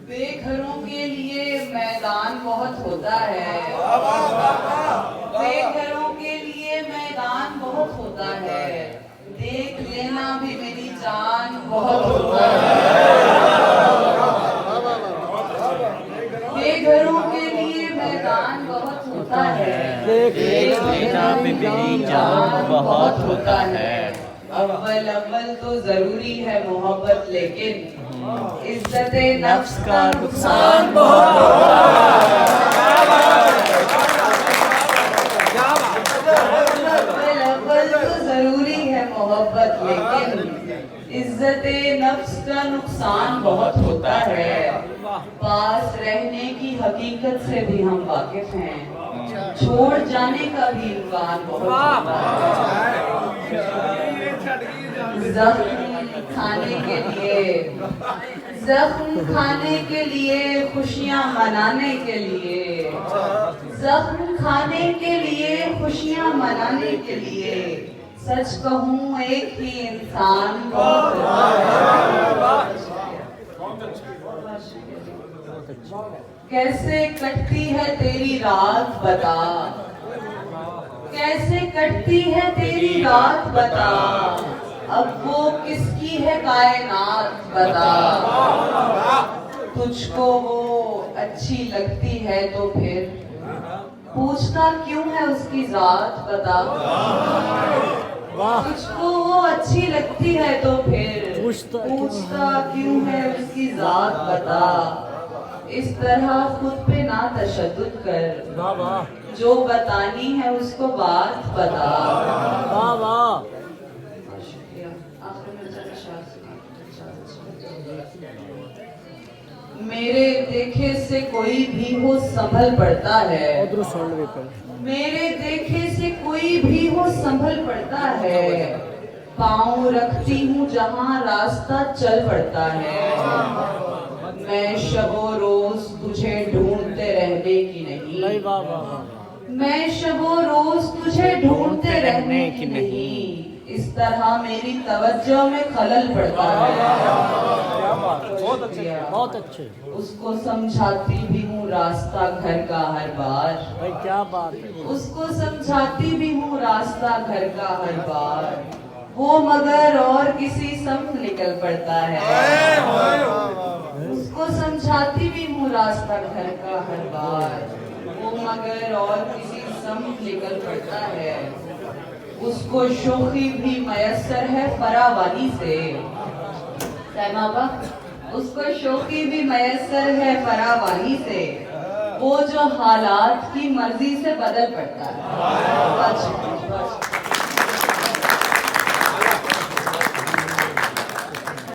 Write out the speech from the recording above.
बेघरों के लिए मैदान बहुत होता है, बेघरों के लिए मैदान बहुत होता है, देख लेना भी मेरी जान बहुत होता है। बेघरों के लिए मैदान बहुत होता है, देख लेना भी मेरी जान बहुत होता है। अव्वल अव्वल तो जरूरी है मोहब्बत, लेकिन इज्जत नफ्स का नुकसान बहुत होता है। अव्वल अव्वल तो जरूरी है मोहब्बत, लेकिन इज्जत नफ्स का नुकसान बहुत होता है। पास रहने की हकीकत से भी हम वाकिफ हैं, छोड़ जाने का भी इम्कान बहुत होता है। जख्म खाने के लिए, जख्म खाने के लिए, खुशियाँ मनाने के लिए, जख्म खाने के लिए, खुशियाँ मनाने के लिए, सच कहूँ एक ही इंसान बहुत कैसे कटती है तेरी रात बता, कैसे कटती है तेरी रात बता, अब वो किसकी है कायनात बता। तुझको वो अच्छी लगती है तो फिर पूछता क्यों है उसकी जात बता। तुझको वो अच्छी लगती है तो फिर पूछता क्यों है उसकी जात बता। इस तरह खुद पे ना तशद्दुद कर, जो बतानी है उसको बात बता। मेरे देखे से कोई भी हो संभल पड़ता है, मेरे देखे से कोई भी हो संभल पड़ता है, पाँव रखती हूँ जहाँ रास्ता चल पड़ता है। मैं शबो रोज तुझे ढूंढते रहने की नहीं, मैं शबो रोज तुझे ढूंढते रहने की नहीं, इस तरह मेरी तवज्जो में खलल पड़ता है। बहुत अच्छे। उसको समझाती भी हूँ रास्ता घर का हर बार, भाई क्या बात है। उसको समझाती भी हूँ रास्ता घर का हर बार, वो मगर और किसी संग निकल पड़ता है। उसको समझाती भी हूँ रास्ता घर का हर बार, वो मगर और किसी संग निकल पड़ता है। उसको शोखी भी मयसर है फरावानी से, उसको शोखी भी मयसर है फरावानी से, वो जो हालात की मर्जी से बदल पड़ता है।